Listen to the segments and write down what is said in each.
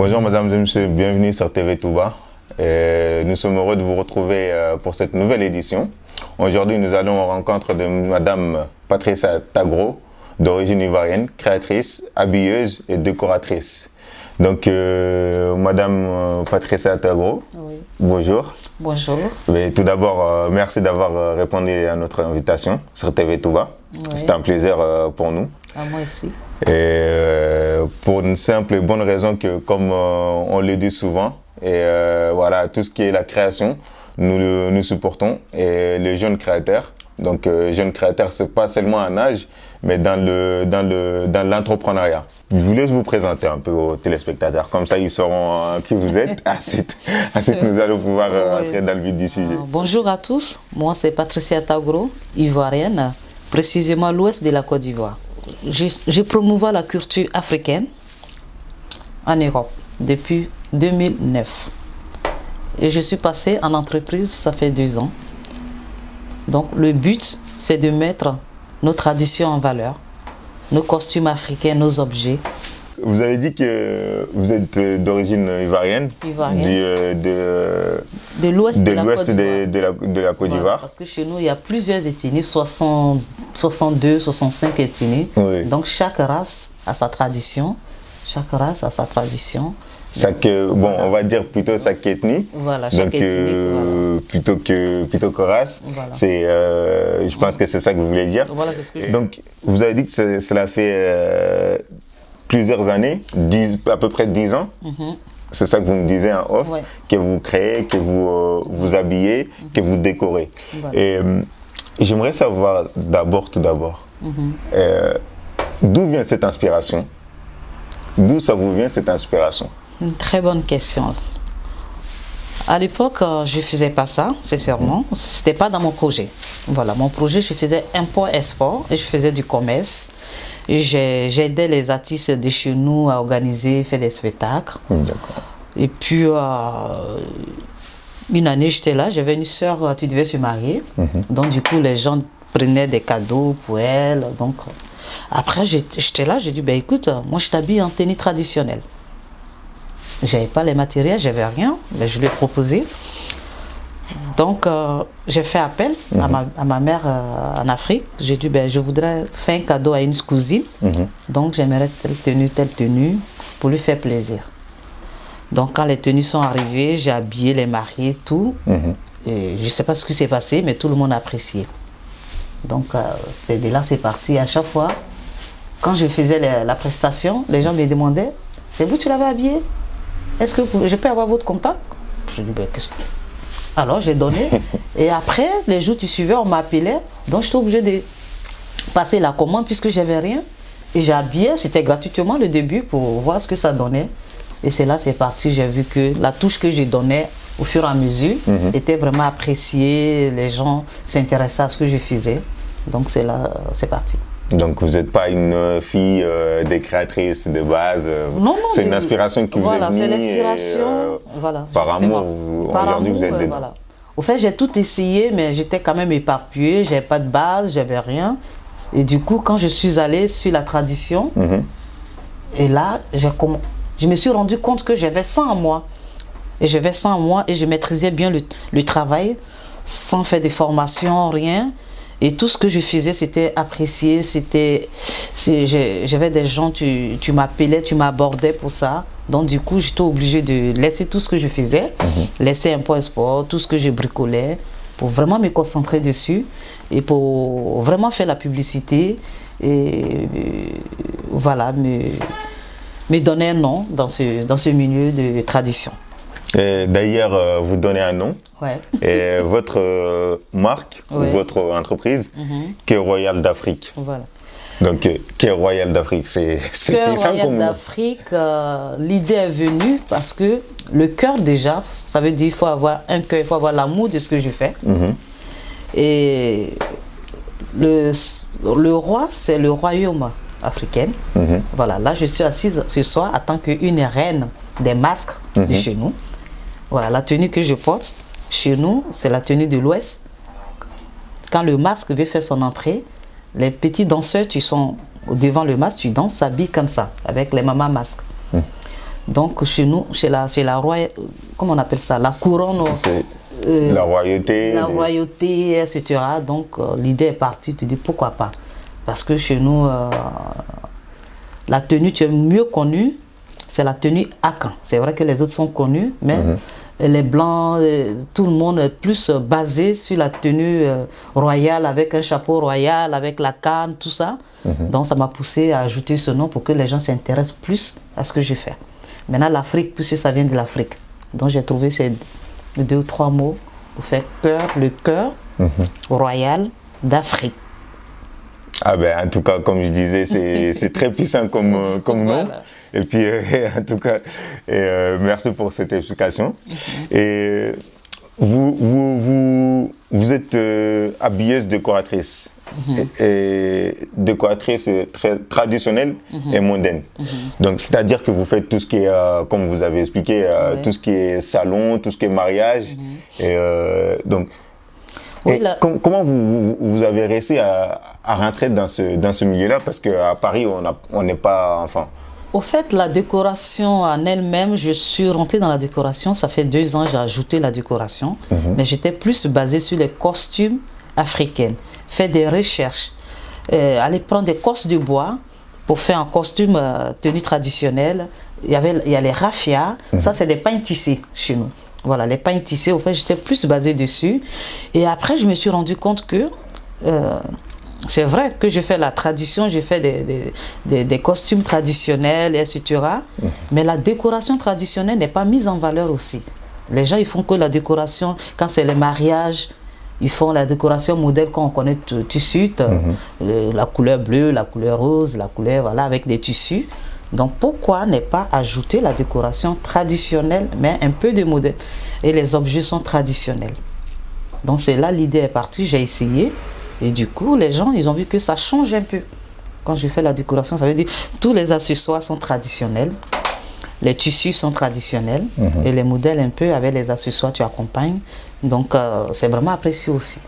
Bonjour mesdames et messieurs, bienvenue sur TV Touba. Nous sommes heureux de vous retrouver pour cette nouvelle édition. Aujourd'hui, nous allons en rencontre de madame Patricia Tagro, d'origine ivoirienne, créatrice, habilleuse et décoratrice. Donc, madame Patricia Tagro, oui. Bonjour. Bonjour. Mais tout d'abord, merci d'avoir répondu à notre invitation sur TV Touba. Oui. C'est un plaisir pour nous. À moi aussi. Et pour une simple et bonne raison que, comme on le dit souvent, voilà, tout ce qui est la création, nous supportons. Et les jeunes créateurs, donc jeunes créateurs, c'est pas seulement un âge, mais dans l'entrepreneuriat. Je vous laisse vous présenter un peu aux téléspectateurs, comme ça ils sauront qui vous êtes. Ensuite, nous allons pouvoir entrer dans le vif du sujet. Bonjour à tous, moi c'est Patricia Tagro, ivoirienne, précisément à l'ouest de la Côte d'Ivoire. Je promouvois la culture africaine en Europe depuis 2009. Et je suis passée en entreprise, ça fait 2 ans. Donc le but, c'est de mettre nos traditions en valeur, nos costumes africains, nos objets. Vous avez dit que vous êtes d'origine ivoirienne, de l'ouest de la Côte d'Ivoire. Voilà, parce que chez nous, il y a plusieurs ethnies, 62, 65 ethnies. Oui. Donc chaque race a sa tradition. Chaque race a sa tradition. On va dire plutôt chaque ethnie. Voilà, chaque ethnie. Voilà. Plutôt que race. Voilà. Je pense que c'est ça que vous voulez dire. Voilà, c'est ce que je... Donc, vous avez dit que cela fait plusieurs années, à peu près 10 ans. C'est ça que vous me disiez en off, que vous créez, que vous habillez, que vous décorez. Voilà. Et j'aimerais savoir tout d'abord, d'où vient cette inspiration? D'où ça vous vient cette inspiration? Une très bonne question. À l'époque, je ne faisais pas ça, c'est sûrement. Ce n'était pas dans mon projet. Voilà, mon projet, je faisais import-export et je faisais du commerce. J'aidais les artistes de chez nous à organiser, faire des spectacles. Et puis, une année, j'étais là, j'avais une soeur, tu devais se marier. Donc, du coup, les gens prenaient des cadeaux pour elle. Donc, après, j'étais là, j'ai dit, ben, écoute, moi, je t'habille en tenue traditionnelle. J'avais pas les matériels, j'avais rien, mais je lui ai proposé. Donc, j'ai fait appel à ma mère en Afrique. J'ai dit, ben, je voudrais faire un cadeau à une cousine. Donc, j'aimerais telle tenue, pour lui faire plaisir. Donc, quand les tenues sont arrivées, j'ai habillé les mariés, tout. Et je ne sais pas ce qui s'est passé, mais tout le monde a apprécié. Donc, c'est de là, c'est parti. À chaque fois, quand je faisais la prestation, les gens me demandaient, c'est vous qui l'avez habillé? Est-ce que je peux avoir votre contact? Je dis, ben, qu'est-ce que... Alors, j'ai donné. Et après, les jours qui suivaient, on m'appelait. Donc, j'étais obligée de passer la commande puisque je n'avais rien. Et j'ai habillé, c'était gratuitement le début pour voir ce que ça donnait. Et c'est là, c'est parti. J'ai vu que la touche que je donnais au fur et à mesure était vraiment appréciée. Les gens s'intéressaient à ce que je faisais. Donc, c'est là, c'est parti. Donc, vous n'êtes pas une fille des créatrices de base. Non, c'est une inspiration qui vous est venue. Voilà, c'est l'inspiration. Voilà, par amour, aujourd'hui vous êtes dedans. Voilà. Au fait, j'ai tout essayé, mais j'étais quand même éparpillée. J'avais pas de base, j'avais rien. Et du coup, quand je suis allée sur la tradition, et là, je me suis rendu compte que j'avais ça en moi. Et j'avais ça en moi et je maîtrisais bien le travail sans faire de formation, rien. Et tout ce que je faisais, c'était apprécié, j'avais des gens, tu m'appelais, tu m'abordais pour ça. Donc du coup, j'étais obligée de laisser tout ce que je faisais, laisser import-export, tout ce que je bricolais, pour vraiment me concentrer dessus et pour vraiment faire la publicité et voilà, me donner un nom dans ce milieu de tradition. D'ailleurs, vous donnez un nom. Ouais. Et votre marque, ou votre entreprise, Cœur Royal d'Afrique. Voilà. Donc, Cœur Royal d'Afrique, c'est Cœur Royal d'Afrique, l'idée est venue parce que le cœur déjà, ça veut dire qu'il faut avoir un cœur, il faut avoir l'amour de ce que je fais. Et le roi, c'est le royaume africain. Voilà, là je suis assise ce soir en tant qu'une reine des masques de chez nous. Voilà, la tenue que je porte chez nous, c'est la tenue de l'Ouest. Quand le masque veut faire son entrée, les petits danseurs qui sont devant le masque, tu danses, s'habillent comme ça, avec les mamans masques. Donc chez nous, c'est la comment on appelle ça, la couronne. La royauté. La royauté, etc. Donc l'idée est partie, tu dis pourquoi pas. Parce que chez nous, la tenue, tu es mieux connue, c'est la tenue Akan. C'est vrai que les autres sont connus, mais les blancs, tout le monde est plus basé sur la tenue royale, avec un chapeau royal, avec la canne, tout ça. Donc ça m'a poussé à ajouter ce nom pour que les gens s'intéressent plus à ce que je fais. Maintenant l'Afrique, puisque ça vient de l'Afrique. Donc j'ai trouvé ces 2 ou 3 mots pour faire le cœur royal d'Afrique. Ah ben, en tout cas, comme je disais, c'est très puissant comme nom. Voilà. Et puis, en tout cas, merci pour cette explication. Et vous êtes habilleuse décoratrice. Et décoratrice très traditionnelle et mondaine. Donc, c'est-à-dire que vous faites tout ce qui est, comme vous avez expliqué, tout ce qui est salon, tout ce qui est mariage. Et donc, oui, comment vous avez réussi à rentrer dans ce milieu-là? Parce qu'à Paris, on n'est pas... Enfin... Au fait, la décoration en elle-même, je suis rentrée dans la décoration. Ça fait 2 ans que j'ai ajouté la décoration. Mais j'étais plus basée sur les costumes africains. Faire des recherches. Aller prendre des corses de bois pour faire un costume tenue traditionnelle. Il y a les raffias. Ça, c'est des pains tissés chez nous. Voilà, les pains tissés, au fait, j'étais plus basée dessus. Et après, je me suis rendu compte que c'est vrai que je fais la tradition, je fais des costumes traditionnels, etc. Mais la décoration traditionnelle n'est pas mise en valeur aussi. Les gens, ils font que la décoration, quand c'est les mariages, ils font la décoration modèle qu'on connaît tout de suite. La couleur bleue, la couleur rose, la couleur, voilà, avec des tissus. Donc pourquoi ne pas ajouter la décoration traditionnelle, mais un peu de modèle? Et les objets sont traditionnels. Donc c'est là l'idée est partie, j'ai essayé. Et du coup, les gens, ils ont vu que ça change un peu. Quand je fais la décoration, ça veut dire tous les accessoires sont traditionnels. Les tissus sont traditionnels. Et les modèles un peu avec les accessoires, tu accompagnes. Donc c'est vraiment apprécié aussi.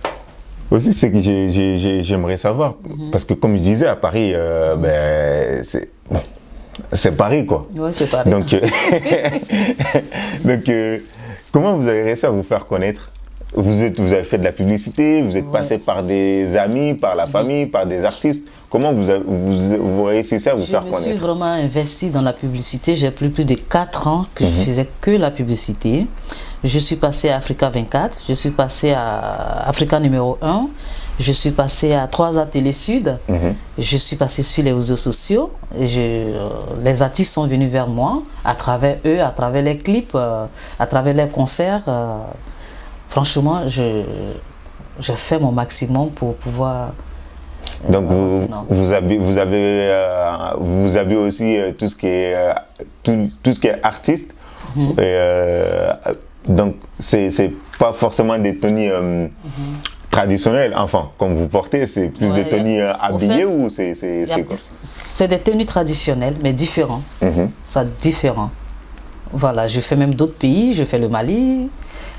Aussi, c'est que j'aimerais savoir. Parce que comme je disais, à Paris, c'est... Bon, c'est Paris, quoi. Oui, c'est Paris. Donc, comment vous avez réussi à vous faire connaître? Vous avez fait de la publicité, vous êtes passé par des amis, par la famille, par des artistes. Comment vous réussissez à vous faire connaître? Je me suis vraiment investie dans la publicité. J'ai plus de 4 ans que je faisais que la publicité. Je suis passée à Africa 24, je suis passée à Africa numéro 1, je suis passée à 3A Télé Sud, je suis passée sur les réseaux sociaux. Les artistes sont venus vers moi à travers eux, à travers les clips, à travers les concerts. Franchement, je fais mon maximum pour pouvoir... Donc vous avez aussi tout ce qui est artiste. Donc c'est pas forcément des tenues traditionnelles, enfin comme vous portez, c'est plus des tenues habillées ou c'est quoi? C'est des tenues traditionnelles mais différents. Ça différent. Voilà, je fais même d'autres pays, je fais le Mali.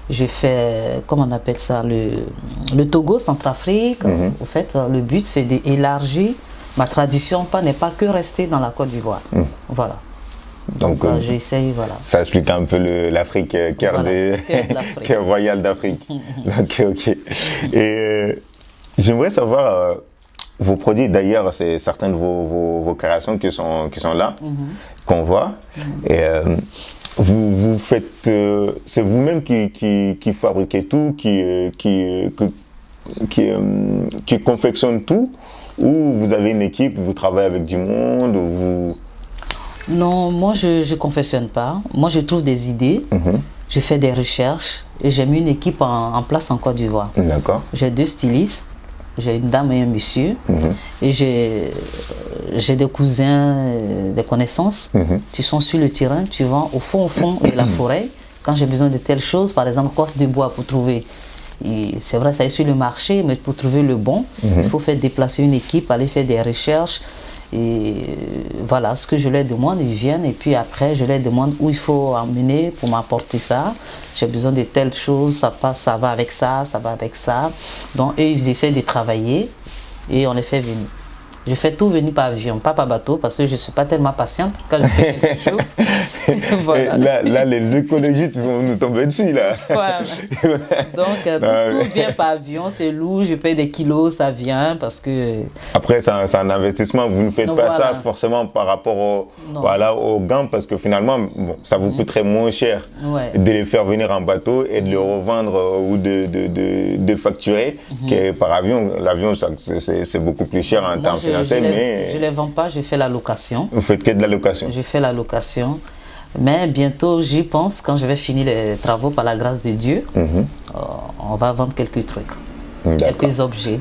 Je fais, comment on appelle ça, le Togo, Centrafrique. Au fait, le but, c'est d'élargir ma tradition, n'est pas que rester dans la Côte d'Ivoire. Voilà. Donc j'essaye, voilà. Ça explique un peu l'Afrique, cœur royal d'Afrique. Donc, ok. Et j'aimerais savoir, vos produits, d'ailleurs, c'est certaines de vos créations qui sont là, qu'on voit. Et vous faites, c'est vous-même qui fabriquez tout, qui confectionne tout, ou vous avez une équipe, vous travaillez avec du monde, ou vous... Non, moi je ne confectionne pas. Moi je trouve des idées, je fais des recherches et j'ai mis une équipe en place en Côte d'Ivoire. D'accord. J'ai 2 stylistes, j'ai une dame et un monsieur, et j'ai des cousins, des connaissances qui sont sur le terrain, tu vas au fond de la forêt. Quand j'ai besoin de telles choses, par exemple, corse de bois pour trouver, c'est vrai, ça est sur le marché, mais pour trouver le bon, il faut faire déplacer une équipe, aller faire des recherches. Et voilà, ce que je leur demande, ils viennent et puis après je leur demande où il faut emmener pour m'apporter ça. J'ai besoin de telles choses, ça va avec ça, ça va avec ça. Donc eux, ils essaient de travailler et on les fait venir. Je fais tout venir par avion, pas par bateau, parce que je ne suis pas tellement patiente quand je fais quelque chose. Voilà. Là, les écologistes vont nous tomber dessus, là. Voilà. Donc, tout vient par avion, c'est lourd, je paye des kilos, ça vient, parce que... Après, c'est un investissement, vous ne faites pas ça forcément par rapport aux gants, parce que finalement, bon, ça vous coûterait moins cher de les faire venir en bateau et de les revendre ou de facturer que par avion. L'avion, c'est beaucoup plus cher en temps financier. Je ne les vends pas, je fais la location. Vous faites que de la location? Je fais la location. Mais bientôt, j'y pense, quand je vais finir les travaux par la grâce de Dieu, on va vendre quelques trucs, quelques objets.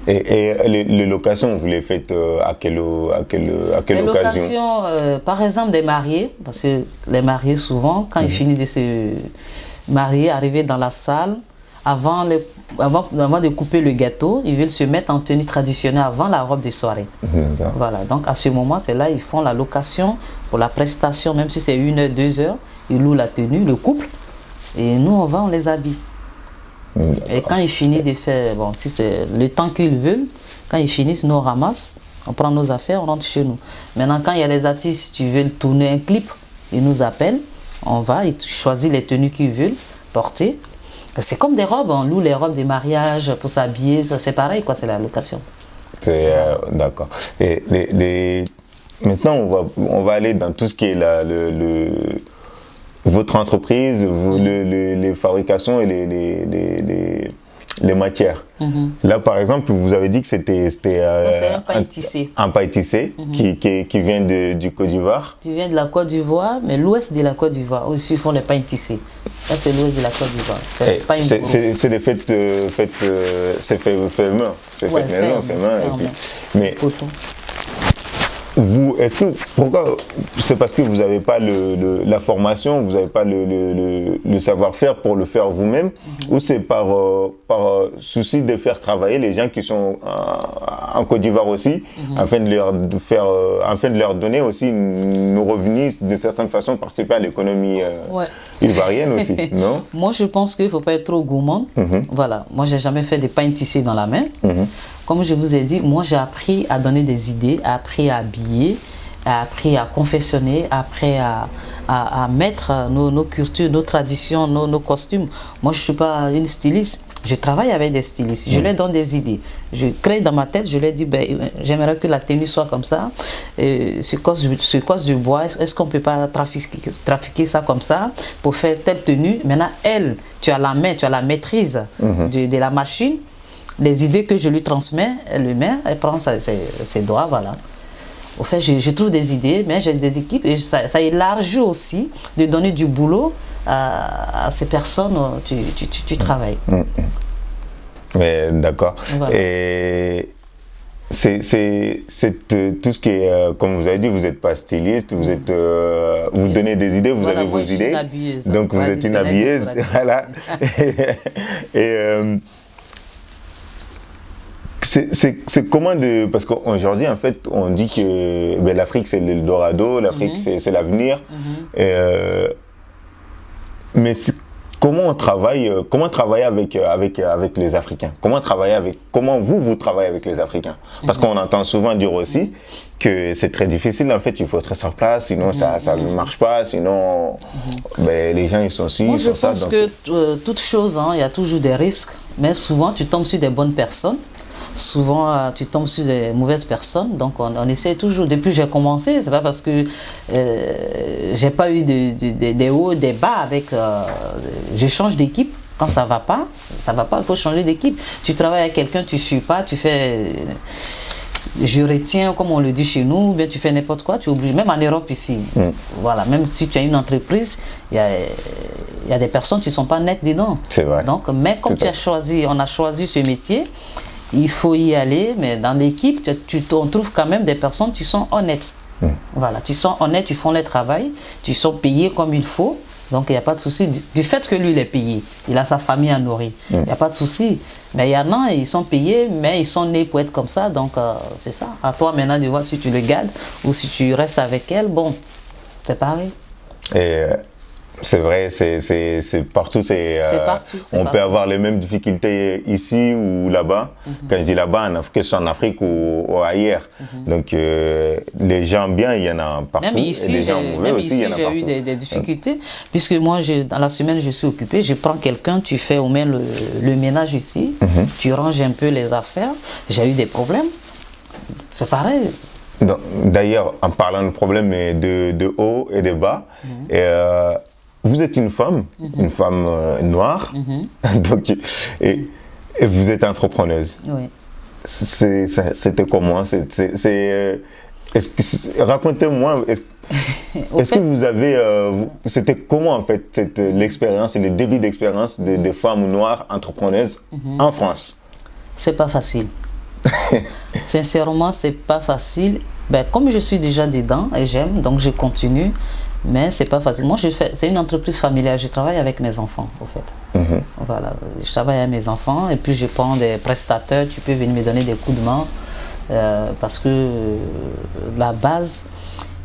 Et les locations, vous les faites à quelle occasion? Les locations, par exemple, des mariés, parce que les mariés, souvent, quand ils finissent de se marier, arriver dans la salle, avant de couper le gâteau, ils veulent se mettre en tenue traditionnelle avant la robe de soirée. Voilà, donc à ce moment, c'est là ils font la location pour la prestation, même si c'est 1 heure, 2 heures, ils louent la tenue, le couple, et nous on les habille. Et quand ils finissent de faire, bon, si c'est le temps qu'ils veulent, quand ils finissent, nous on ramasse, on prend nos affaires, on rentre chez nous. Maintenant, quand il y a les artistes qui veulent tourner un clip, ils nous appellent, on va, ils choisissent les tenues qu'ils veulent porter. C'est comme des robes, on loue les robes des mariages pour s'habiller, c'est pareil, quoi, c'est la location. D'accord. Et maintenant, on va aller dans tout ce qui est votre entreprise, les fabrications et les matières. Là, par exemple, vous avez dit que c'était un paille tissé. Un paille tissé qui vient du Côte d'Ivoire. Qui vient de la Côte d'Ivoire, mais l'ouest de la Côte d'Ivoire, où ils font les pailles tissées. Ça, c'est l'ouest de la Côte d'Ivoire. C'est des fêtes, c'est fait main. C'est fait maison, fait main. Mais vous, pourquoi? C'est parce que vous n'avez pas la formation, vous n'avez pas le savoir-faire pour le faire vous-même, ou c'est par souci de faire travailler les gens qui sont en Côte d'Ivoire aussi, afin de leur donner aussi nos revenus, de certaine façon, participer à l'économie ivoirienne aussi, non? Moi, je pense qu'il ne faut pas être trop gourmand. Voilà, moi, je n'ai jamais fait des pains tissés dans la main. Comme je vous ai dit, moi j'ai appris à donner des idées, appris à habiller, appris à confectionner, appris à mettre nos cultures, nos traditions, nos costumes. Moi je ne suis pas une styliste, je travaille avec des stylistes, je leur donne des idées. Je crée dans ma tête, je leur dis, j'aimerais que la tenue soit comme ça, ce cos du bois, est-ce qu'on ne peut pas trafiquer ça comme ça pour faire telle tenue? Maintenant, elle, tu as la main, tu as la maîtrise de la machine. Les idées que je lui transmets, elle le met, elle prend ses doigts, voilà. Au fait, je trouve des idées, mais j'ai des équipes et ça élargit aussi de donner du boulot à ces personnes tu travailles. Mais d'accord. Voilà. Et c'est tout ce qui est, comme vous avez dit, vous n'êtes pas styliste, vous êtes, vous donnez des idées, vous avez vos idées. Une habilleuse, donc vous êtes une habilleuse, voilà. C'est comment de... Parce qu'aujourd'hui, en fait, on dit que l'Afrique, c'est l'Eldorado, l'Afrique, c'est l'avenir. Mais comment travailler avec les Africains? Comment vous travaillez avec les Africains? Parce qu'on entend souvent dire aussi que c'est très difficile, en fait, il faut être sur place, sinon ça ne marche pas, sinon les gens, ils sont ci, ils sont ça. Moi, je pense que toute chose, il y a toujours des risques, mais souvent, tu tombes sur des bonnes personnes. Souvent, tu tombes sur des mauvaises personnes. Donc, on essaie toujours. Depuis que j'ai commencé, c'est pas parce que j'ai pas eu des hauts, des bas avec... je change d'équipe. Quand ça va pas, il faut changer d'équipe. Tu travailles avec quelqu'un, tu ne suis pas, tu fais... Je retiens, comme on le dit chez nous, ou bien tu fais n'importe quoi, tu es obligé. Même en Europe ici, voilà, même si tu as une entreprise, il y a des personnes qui ne sont pas nettes dedans. C'est vrai. Donc, mais comme on a choisi ce métier, il faut y aller, mais dans l'équipe, on trouve quand même des personnes qui sont honnêtes. Voilà, tu sont honnêtes, tu font le travail, tu sont payés comme il faut. Donc, il n'y a pas de souci. Du fait que lui, il est payé, il a sa famille à nourrir, il n'y a pas de souci. Mais il y en a, ils sont payés, mais ils sont nés pour être comme ça. Donc, c'est ça. À toi maintenant de voir si tu le gardes ou si tu restes avec elle. Bon, c'est pareil. Et C'est vrai, c'est partout. On peut avoir les mêmes difficultés ici ou là-bas. Quand je dis là-bas, que ce soit en Afrique ou ailleurs. Donc, les gens bien, il y en a partout. Même ici, j'ai eu des difficultés. Puisque moi, dans la semaine, je suis occupée. Je prends quelqu'un, tu fais au moins le ménage ici. Tu ranges un peu les affaires. J'ai eu des problèmes. C'est pareil. D'ailleurs, en parlant de problèmes de haut et de bas, vous êtes une femme noire, donc, et vous êtes entrepreneuse. Oui. C'était comment? Racontez-moi, est-ce que vous avez... c'était comment en fait l'expérience et le début d'expérience des femmes noires entrepreneuses en France? C'est pas facile. Sincèrement, c'est pas facile. Ben, comme je suis déjà dedans et j'aime, donc je continue. Mais c'est pas facile. Moi, c'est une entreprise familiale. Je travaille avec mes enfants, au fait. Voilà, je travaille avec mes enfants et puis je prends des prestataires. Tu peux venir me donner des coups de main parce que la base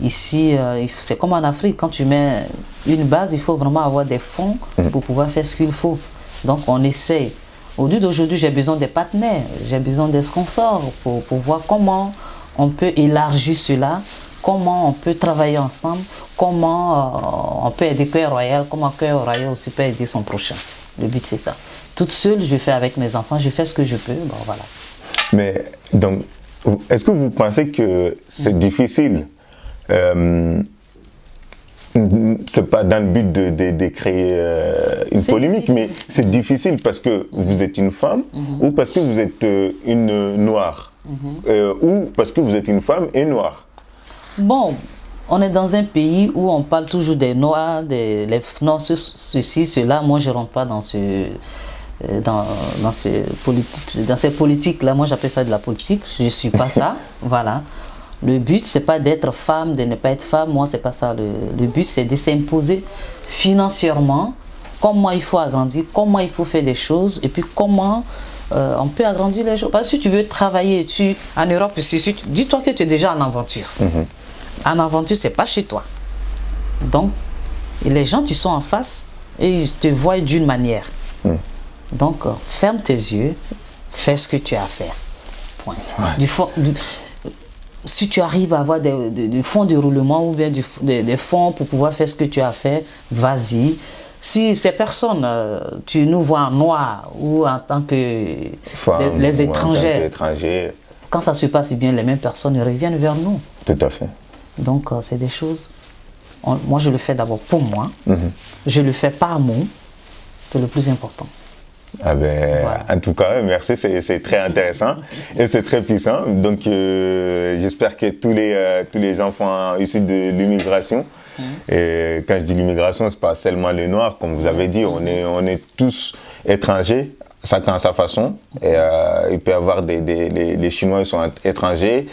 ici, c'est comme en Afrique. Quand tu mets une base, il faut vraiment avoir des fonds pour pouvoir faire ce qu'il faut. Donc, on essaye. Au lieu d'aujourd'hui, j'ai besoin des partenaires, j'ai besoin des sponsors pour voir comment on peut élargir cela. Comment on peut travailler ensemble, comment on peut aider Cœur Royal, comment Cœur Royal aussi peut aider son prochain. Le but, c'est ça. Toute seule, je fais avec mes enfants, je fais ce que je peux, bon voilà. Mais donc, est-ce que vous pensez que c'est difficile c'est pas dans le but de créer une polémique, difficile. Mais c'est difficile parce que vous êtes une femme ou parce que vous êtes une noire ou parce que vous êtes une femme et noire. Bon, on est dans un pays où on parle toujours des noirs, non, ceci, cela. Moi, je ne rentre pas dans ces politiques-là. Moi, j'appelle ça de la politique. Je ne suis pas ça. Voilà. Le but, ce n'est pas d'être femme, de ne pas être femme. Moi, ce n'est pas ça. Le but, c'est de s'imposer financièrement comment il faut agrandir, comment il faut faire des choses et puis comment on peut agrandir les choses. Parce que si tu veux travailler en Europe, dis-toi que tu es déjà en aventure. En aventure, ce n'est pas chez toi. Donc, les gens, tu sont en face et ils te voient d'une manière. Donc, ferme tes yeux, fais ce que tu as à faire. Point. Ouais. Si tu arrives à avoir des fonds de roulement ou bien des fonds pour pouvoir faire ce que tu as à faire, vas-y. Si ces personnes, tu nous vois en noir ou en tant que les étrangers, quand ça se passe bien, les mêmes personnes reviennent vers nous. Tout à fait. Donc, c'est des choses... moi, je le fais d'abord pour moi. Je le fais par amour. C'est le plus important. Ah ben, voilà. En tout cas, merci, c'est très intéressant et c'est très puissant. Donc, j'espère que tous les enfants issus de l'immigration, et quand je dis l'immigration, c'est pas seulement les Noirs, comme vous avez dit, on est tous étrangers, chacun à sa façon. Et il peut y avoir les Chinois, ils sont étrangers,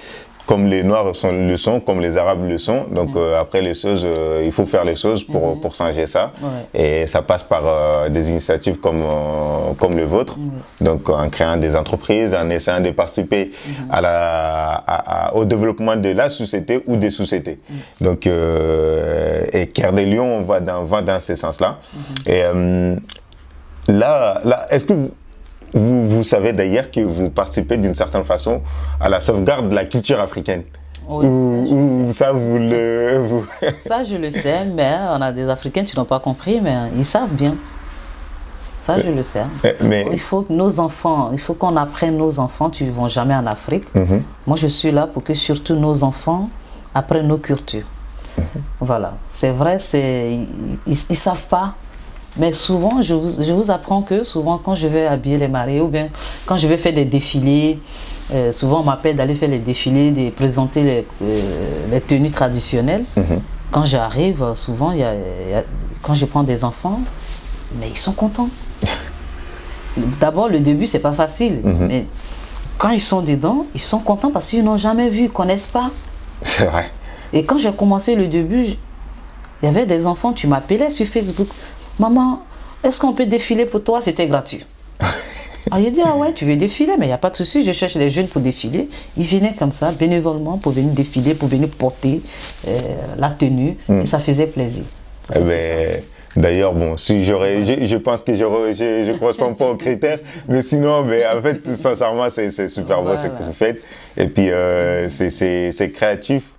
comme les Noirs le sont, comme les Arabes le sont. Donc après les choses, il faut faire les choses pour changer ça. Ouais. Et ça passe par des initiatives comme le vôtre. Donc en créant des entreprises, en essayant de participer au développement de la société ou des sociétés. Donc et Cœur des Lions va dans ce sens-là. Et là, est-ce que vous savez d'ailleurs que vous participez d'une certaine façon à la sauvegarde de la culture africaine. Oui, ça, ça, je le sais, mais on a des Africains qui n'ont pas compris, mais ils savent bien. Ça, je le sais. Mais il faut que nos enfants, il faut qu'on apprenne nos enfants, tu ne vas jamais en Afrique. Moi, je suis là pour que surtout nos enfants apprennent nos cultures. Voilà, c'est vrai, ils ne savent pas. Mais souvent, je vous apprends que souvent, quand je vais habiller les mariés ou bien quand je vais faire des défilés, souvent on m'appelle d'aller faire les défilés, de présenter les tenues traditionnelles. Quand j'arrive, souvent, quand je prends des enfants, mais ils sont contents. D'abord, le début, c'est pas facile. Mais quand ils sont dedans, ils sont contents parce qu'ils n'ont jamais vu, ils ne connaissent pas. C'est vrai. Et quand j'ai commencé le début, il y avait des enfants, tu m'appelais sur Facebook. Maman, est-ce qu'on peut défiler pour toi? C'était gratuit. Alors il dit, ah ouais, tu veux défiler, mais il n'y a pas de souci, je cherche des jeunes pour défiler. Ils venaient comme ça, bénévolement, pour venir défiler, pour venir porter la tenue, et ça faisait plaisir. D'ailleurs, bon, si je pense que je correspond pas aux critères, mais sinon, mais en fait, sincèrement, c'est super beau ce que vous faites. Et puis, c'est créatif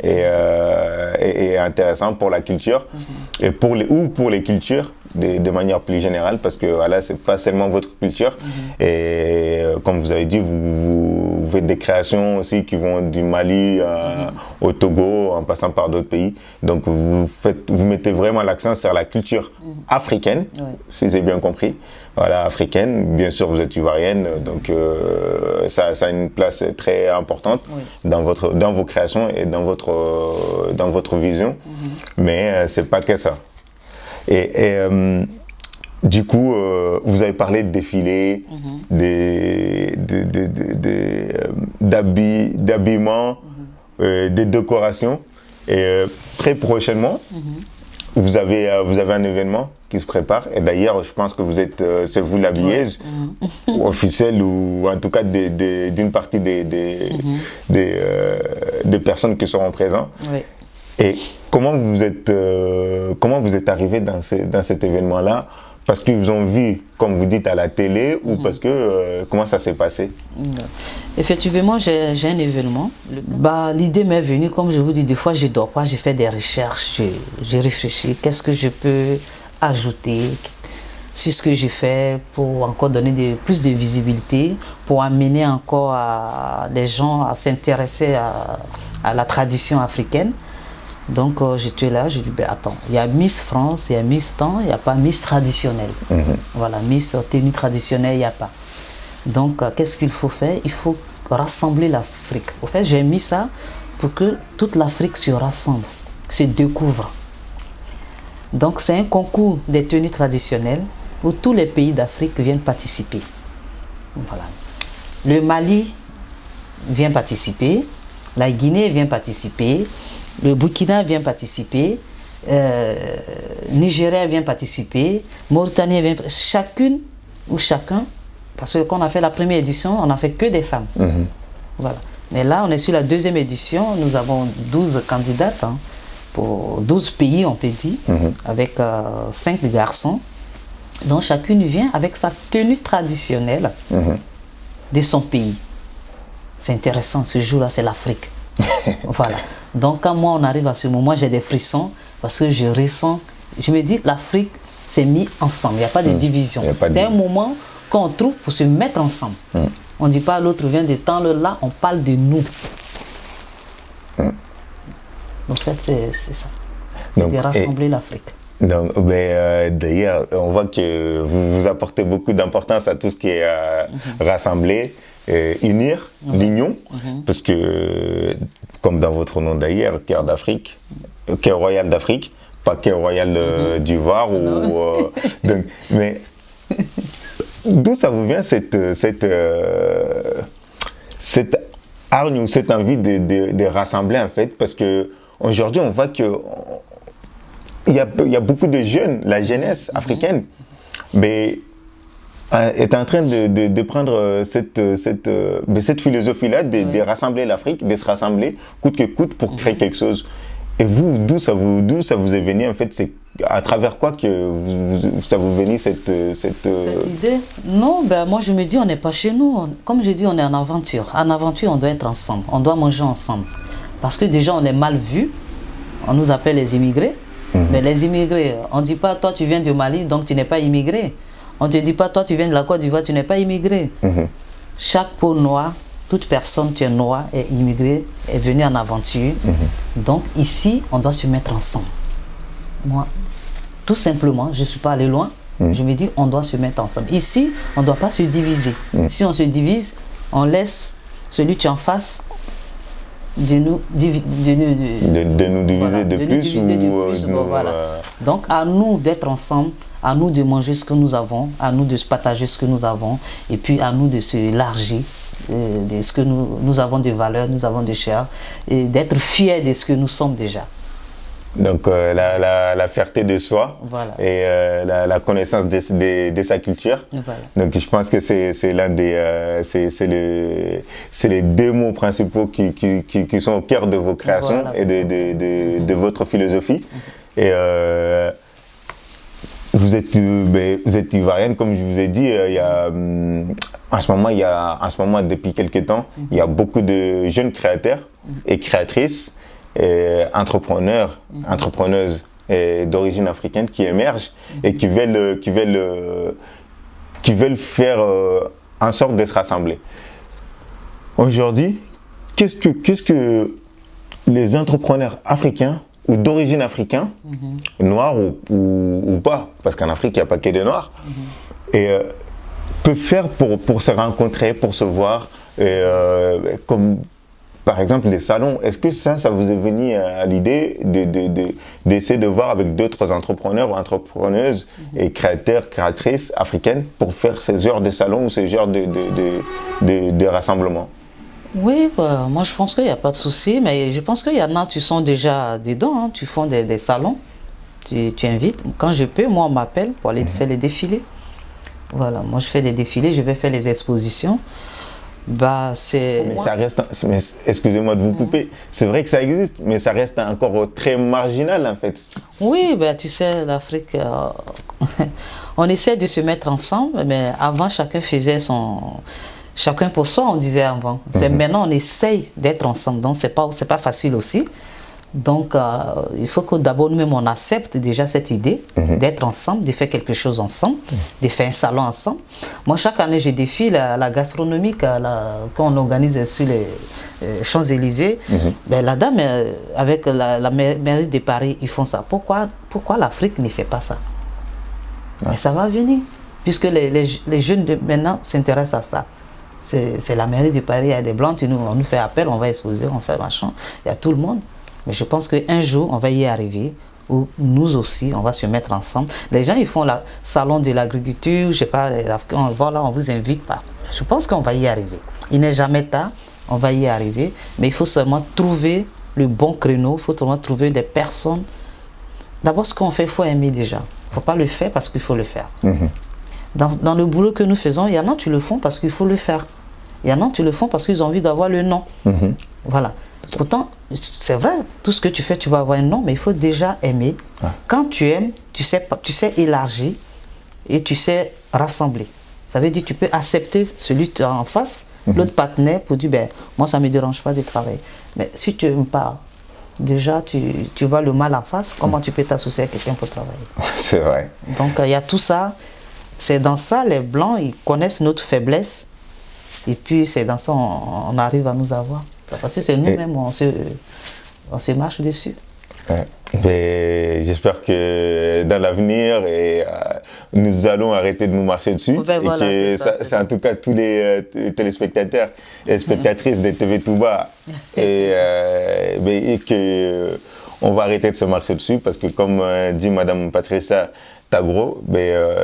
et intéressant pour la culture et pour les cultures de manière plus générale, parce que voilà, c'est pas seulement votre culture. Et comme vous avez dit, vous faites des créations aussi qui vont du Mali au Togo, en passant par d'autres pays. Donc vous mettez vraiment l'accent sur la culture africaine, si j'ai bien compris. Voilà, africaine. Bien sûr, vous êtes ivoirienne, donc ça a une place très importante dans vos créations et dans votre vision. Mais c'est pas que ça. Et du coup, vous avez parlé de défilés, d'habillement, des décorations. Et très prochainement, vous avez un événement qui se prépare. Et d'ailleurs, je pense que c'est vous l'habilleuse officielle, ou en tout cas d'une partie des personnes qui seront présentes. Oui. Et comment vous êtes arrivé dans cet événement-là? Parce qu'ils vous ont vu, comme vous dites, à la télé, ou parce que comment ça s'est passé? Effectivement, j'ai un événement. L'idée m'est venue, comme je vous dis, des fois je ne dors pas, je fais des recherches, je réfléchis, qu'est-ce que je peux ajouter sur ce que j'ai fait pour encore donner plus de visibilité, pour amener encore les gens à s'intéresser à la tradition africaine. Donc j'étais là, j'ai dit, attends, il y a Miss France, il y a Miss Temps, il n'y a pas Miss traditionnelle. Voilà, Miss tenue traditionnelle, il n'y a pas. Donc qu'est-ce qu'il faut faire? Il faut rassembler l'Afrique. Au fait, j'ai mis ça pour que toute l'Afrique se rassemble, se découvre. Donc c'est un concours des tenues traditionnelles où tous les pays d'Afrique viennent participer. Voilà. Le Mali vient participer, la Guinée vient participer, le Burkina vient participer, Nigeria vient participer, Mauritanie vient participer. Chacune ou chacun, parce que quand on a fait la première édition, on n'a fait que des femmes. Voilà. Mais là, on est sur la deuxième édition, nous avons 12 candidates, pour 12 pays, on peut dire, avec 5 garçons. Donc chacune vient avec sa tenue traditionnelle de son pays. C'est intéressant, ce jour-là, c'est l'Afrique. Voilà. Donc quand moi on arrive à ce moment, j'ai des frissons parce que je ressens, je me dis l'Afrique s'est mise ensemble, il n'y a pas de division. C'est un moment qu'on trouve pour se mettre ensemble. On ne dit pas l'autre vient de temps, là on parle de nous. En fait c'est ça, c'est de rassembler l'Afrique. Donc, d'ailleurs, on voit que vous apportez beaucoup d'importance à tout ce qui est rassembler, unir, l'union, parce que, comme dans votre nom d'ailleurs, Cœur d'Afrique, Cœur Royal d'Afrique, pas Cœur Royal d'Ivoire, donc, mais d'où ça vous vient cette hargne ou cette envie de rassembler en fait, parce que aujourd'hui on voit que il y a beaucoup de jeunes, la jeunesse africaine, mais est en train de prendre cette philosophie-là, de rassembler l'Afrique, de se rassembler coûte que coûte pour créer quelque chose. Et vous, d'où ça vous est venu en fait? C'est à travers quoi que ça vous est venu cette idée? Non, moi je me dis on n'est pas chez nous. Comme je dis, on est en aventure. En aventure, on doit être ensemble. On doit manger ensemble. Parce que déjà, on est mal vus. On nous appelle les immigrés. Mais les immigrés, on ne dit pas toi tu viens du Mali donc tu n'es pas immigré. On ne te dit pas toi tu viens de la Côte d'Ivoire, tu n'es pas immigré. Chaque peau noire, toute personne qui est noire et immigrée est venue en aventure. Donc ici, on doit se mettre ensemble. Moi, tout simplement, je ne suis pas allé loin. Je me dis on doit se mettre ensemble. Ici, on ne doit pas se diviser. Si on se divise, on laisse celui qui est en face de nous diviser de plus. Voilà. Donc à nous d'être ensemble, à nous de manger ce que nous avons, à nous de partager ce que nous avons, et puis à nous de se élargir de ce que nous avons de valeurs, nous avons de chair, et d'être fiers de ce que nous sommes déjà. Donc la fierté de soi, voilà. Et la connaissance de sa culture. Voilà. Donc je pense que c'est l'un des c'est les deux mots principaux qui sont au cœur de vos créations, voilà, et de votre philosophie. Et vous êtes ivoirienne, comme je vous ai dit, il y a, en ce moment, depuis quelques temps, il y a beaucoup de jeunes créateurs et créatrices, et entrepreneurs, entrepreneuses d'origine africaine qui émergent et qui veulent faire en sorte de se rassembler. Aujourd'hui, qu'est-ce que les entrepreneurs africains ou d'origine africaine, noirs ou pas, parce qu'en Afrique, il n'y a pas que des noirs, peuvent faire pour se rencontrer, pour se voir, comme par exemple les salons. Est-ce que ça vous est venu à l'idée d'essayer de voir avec d'autres entrepreneurs ou entrepreneuses et créateurs, créatrices africaines pour faire ces genres de salons ou ces genres de rassemblements? Oui, bah, moi je pense qu'il n'y a pas de souci, mais je pense qu'il y en a, tu sens déjà dedans, hein, tu fais des salons, tu invites. Quand je peux, moi on m'appelle pour aller faire les défilés. Voilà, moi je fais les défilés, je vais faire les expositions. Bah, mais ça reste, excusez-moi de vous couper, c'est vrai que ça existe, mais ça reste encore très marginal en fait. Oui, bah, tu sais, l'Afrique, on essaie de se mettre ensemble, mais avant chacun faisait chacun pour soi, on disait avant. Maintenant, on essaye d'être ensemble, donc c'est pas facile aussi. Donc, il faut que d'abord nous-mêmes, on accepte déjà cette idée d'être ensemble, de faire quelque chose ensemble, de faire un salon ensemble. Moi, chaque année, je défile à la gastronomique quand on organise sur les Champs-Élysées. Ben, la dame, avec la mairie de Paris, ils font ça. Pourquoi l'Afrique ne fait pas ça? Mais ça va venir, puisque les jeunes de maintenant s'intéressent à ça. C'est la mairie de Paris, il y a des blancs, on nous fait appel, on va exposer, on fait machin, il y a tout le monde. Mais je pense qu'un jour, on va y arriver, où nous aussi, on va se mettre ensemble. Les gens, ils font le salon de l'agriculture, je sais pas, voilà, on vous invite pas. Je pense qu'on va y arriver. Il n'est jamais tard, on va y arriver, mais il faut seulement trouver le bon créneau, il faut seulement trouver des personnes. D'abord, ce qu'on fait, il faut aimer déjà. Il ne faut pas le faire parce qu'il faut le faire. Dans le boulot que nous faisons, il y en a qui le font parce qu'il faut le faire. Il y en a qui le font parce qu'ils ont envie d'avoir le nom. Voilà. Pourtant, c'est vrai, tout ce que tu fais, tu vas avoir un nom, mais il faut déjà aimer. Quand tu aimes, tu sais élargir et tu sais rassembler. Ça veut dire que tu peux accepter celui qui est en face, l'autre partenaire, pour dire, ben, moi, ça ne me dérange pas de travailler. Mais si tu n'aimes pas, déjà, tu vois le mal en face, comment tu peux t'associer à quelqu'un pour travailler? C'est vrai. Donc, il y a tout ça. C'est dans ça, les Blancs, ils connaissent notre faiblesse. Et puis, c'est dans ça on arrive à nous avoir. Parce que c'est nous-mêmes, on se marche dessus. J'espère que dans l'avenir, nous allons arrêter de nous marcher dessus. Ben voilà, et que c'est en tout cas tous les téléspectateurs et spectatrices de TV Touba et que on va arrêter de se marcher dessus parce que comme dit Madame Patricia Tagro,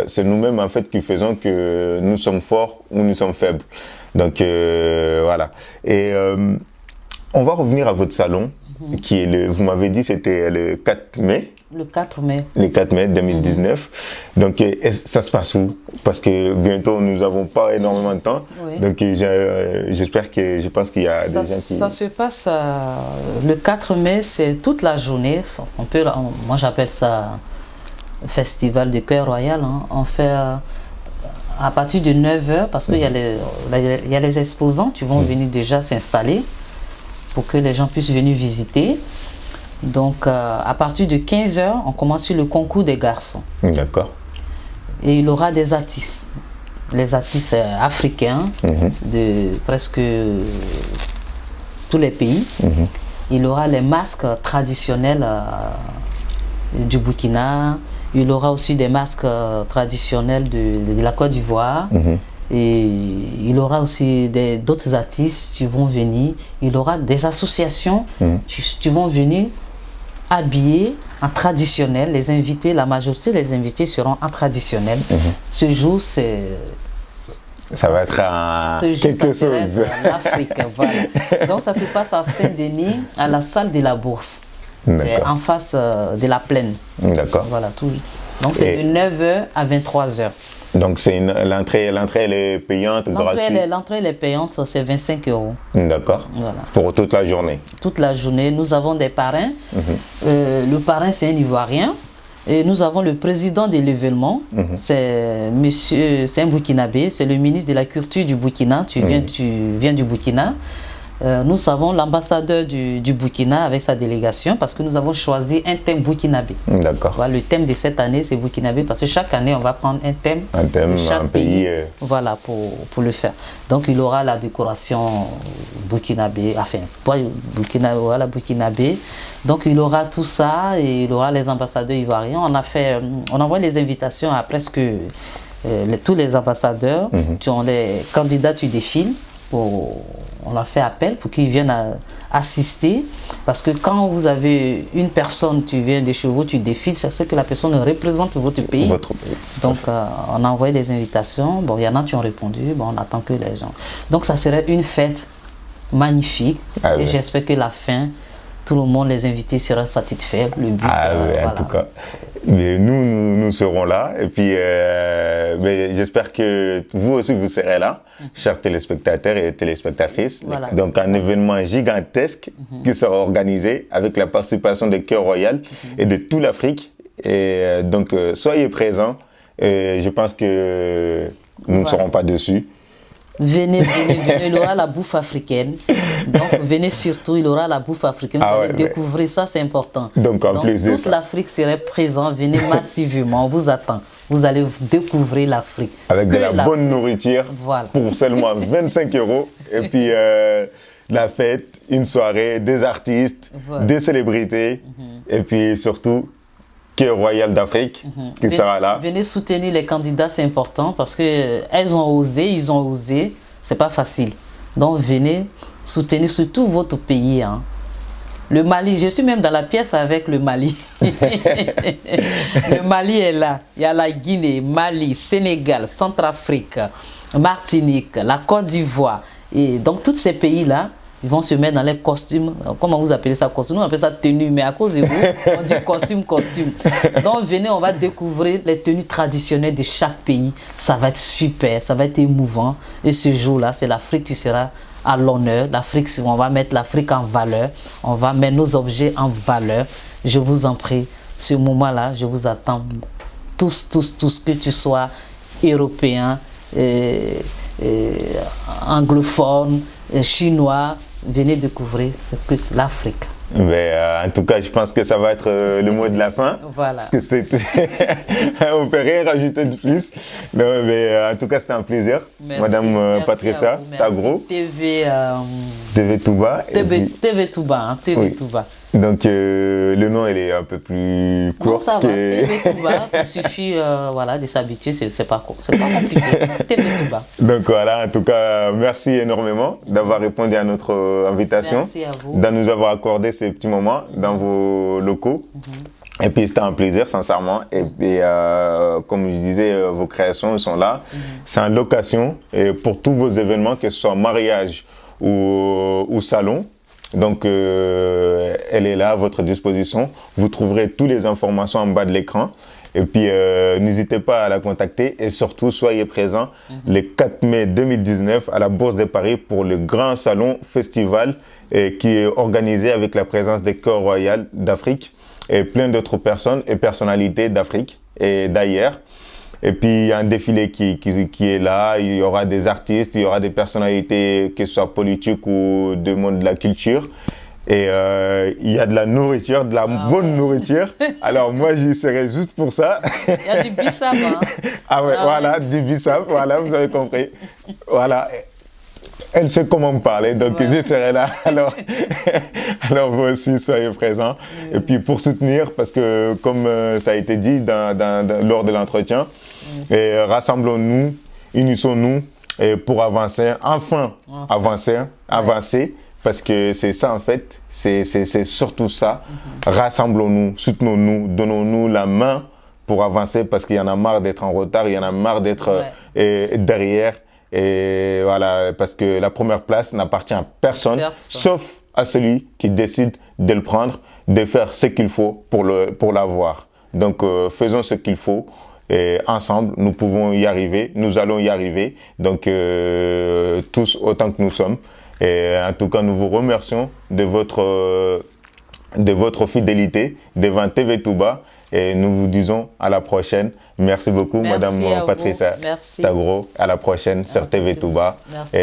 c'est nous-mêmes en fait qui faisons que nous sommes forts ou nous sommes faibles. Donc voilà. Et on va revenir à votre salon qui est vous m'avez dit c'était le 4 mai. Le 4 mai. Le 4 mai 2019. Donc, ça se passe où? Parce que bientôt, nous n'avons pas énormément de temps. Donc, je pense qu'il y a des gens qui... Ça se passe le 4 mai, c'est toute la journée. Moi, j'appelle ça Festival de Cœur Royal. On fait à partir de 9h, parce qu'il y a les exposants qui vont venir déjà s'installer pour que les gens puissent venir visiter. Donc, à partir de 15h, on commence sur le concours des garçons. D'accord. Et il y aura des artistes. Les artistes africains de presque tous les pays. Il y aura les masques traditionnels du Burkina. Il y aura aussi des masques traditionnels de la Côte d'Ivoire. Et il y aura aussi d'autres artistes qui vont venir. Il y aura des associations qui vont venir habillés en traditionnel. Les invités, la majorité des invités seront en traditionnel. Ce jour, ça va être quelque chose. L'Afrique, voilà. Donc ça se passe à Saint-Denis, à la salle de la Bourse. C'est en face de la plaine. D'accord. Voilà, tout. Donc c'est de 9h à 23h. Donc l'entrée elle est payante, gratuite? L'entrée elle est payante, c'est 25 €. D'accord. Voilà. Pour toute la journée? Toute la journée. Nous avons des parrains. Le parrain c'est un Ivoirien. Et nous avons le président de l'événement, c'est un Burkinabé, c'est le ministre de la Culture du Burkina, tu viens du Burkina. Nous avons l'ambassadeur du Burkina avec sa délégation parce que nous avons choisi un thème burkinabé. D'accord. Voilà, le thème de cette année, c'est burkinabé parce que chaque année, on va prendre un thème de chaque pays. Voilà, pour le faire. Donc, il aura la décoration burkinabé, enfin, voilà, burkinabé. Donc, il aura tout ça et il aura les ambassadeurs ivoiriens. On envoie des invitations à presque tous les ambassadeurs. Les candidats, tu défiles. On a fait appel pour qu'ils viennent assister parce que quand vous avez une personne, tu viens des chevaux, tu défiles, c'est ce que la personne représente votre pays. Donc on a envoyé des invitations, bon il y en a qui ont répondu, bon on attend que les gens. Donc ça serait une fête magnifique et j'espère que la fin, tout le monde, les invités seront satisfaits. Le but, en tout cas. Mais nous serons là. Et puis, j'espère que vous aussi, vous serez là, chers téléspectateurs et téléspectatrices. Voilà. Donc, un événement gigantesque qui sera organisé avec la participation des Chœurs Royaux et de toute l'Afrique. Et donc, soyez présents. Et je pense que nous ne serons pas dessus. Venez, il aura la bouffe africaine. Donc, venez surtout, il aura la bouffe africaine. Vous allez découvrir ça, c'est important. Donc, en plus toute l'Afrique serait présente. Venez massivement, on vous attend. Vous allez découvrir l'Afrique. Avec de la bonne nourriture pour seulement 25 €. Et puis, la fête, une soirée, des artistes, des célébrités. Et puis, surtout, Chœurs Royaux d'Afrique qui sera là. Venez soutenir les candidats, c'est important parce que ils ont osé, c'est pas facile. Donc venez soutenir surtout votre pays. Hein. Le Mali, je suis même dans la pièce avec le Mali. Le Mali est là. Il y a la Guinée, Mali, Sénégal, Centrafrique, Martinique, la Côte d'Ivoire. Et donc tous ces pays-là, ils vont se mettre dans les costumes. Comment vous appelez ça, costume? Nous, on appelle ça tenue, mais à cause de vous, on dit costume. Donc, venez, on va découvrir les tenues traditionnelles de chaque pays. Ça va être super, ça va être émouvant. Et ce jour-là, c'est l'Afrique qui sera à l'honneur. L'Afrique, on va mettre l'Afrique en valeur. On va mettre nos objets en valeur. Je vous en prie, ce moment-là, je vous attends tous, que tu sois européen, anglophone, chinois. Venez découvrir l'Afrique. Mais en tout cas, je pense que ça va être le mot de la fin. Voilà. Parce que c'était on ne peut rien rajouter de plus. Non, mais en tout cas, c'était un plaisir. Merci, Madame Patricia Tagro. TV Touba. TV Touba. Donc, le nom, il est un peu plus court. Non, ça va. TV Touba, il suffit de s'habituer, c'est pas compliqué. TV Touba. Donc, voilà, en tout cas, merci énormément d'avoir répondu à notre invitation. Merci à vous. De nous avoir accordé ces petits moments dans vos locaux. Et puis, c'était un plaisir, sincèrement. Et puis, comme je disais, vos créations sont là. C'est en location et pour tous vos événements, que ce soit mariage ou salon. Donc, elle est là à votre disposition. Vous trouverez toutes les informations en bas de l'écran. Et puis, n'hésitez pas à la contacter. Et surtout, soyez présents le 4 mai 2019 à la Bourse de Paris pour le grand salon festival qui est organisé avec la présence des Chœurs Royaux d'Afrique et plein d'autres personnes et personnalités d'Afrique et d'ailleurs. Et puis, il y a un défilé qui est là. Il y aura des artistes, il y aura des personnalités, que ce soit politiques ou du monde de la culture. Et il y a de la nourriture, de la bonne nourriture. Alors, moi, j'y serai juste pour ça. Il y a du bissap. Hein. Ah ouais, voilà, du bissap. Voilà, vous avez compris. Voilà. Elle sait comment me parler, donc je serai là. Alors vous aussi, soyez présents. Et puis pour soutenir, parce que comme ça a été dit lors de l'entretien, rassemblons-nous, unissons-nous pour avancer, avancer, parce que c'est ça en fait, c'est surtout ça. Rassemblons-nous, soutenons-nous, donnons-nous la main pour avancer, parce qu'il y en a marre d'être en retard, il y en a marre d'être derrière. Et voilà, parce que la première place n'appartient à personne, sauf à celui qui décide de le prendre, de faire ce qu'il faut pour l'avoir. Donc, faisons ce qu'il faut et ensemble, nous pouvons y arriver, nous allons y arriver. Donc, tous autant que nous sommes. Et en tout cas, nous vous remercions de votre de votre fidélité devant TV Touba. Et nous vous disons à la prochaine. Merci beaucoup, Madame Patricia Tagro. À la prochaine sur TV Touba. Merci.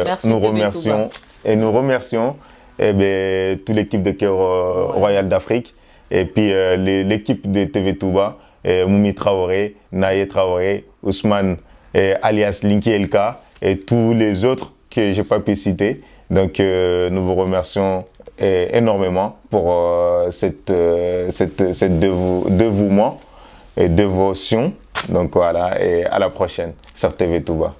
Merci nous remercions et nous remercions toute l'équipe de Cœur Royal d'Afrique et puis l'équipe de TV Touba, Moumi Traoré, Naye Traoré, Ousmane alias Linky Elka et tous les autres que j'ai pas pu citer. Donc nous vous remercions énormément pour cette dévouement et dévotion. Donc voilà, et à la prochaine sur TV Touba.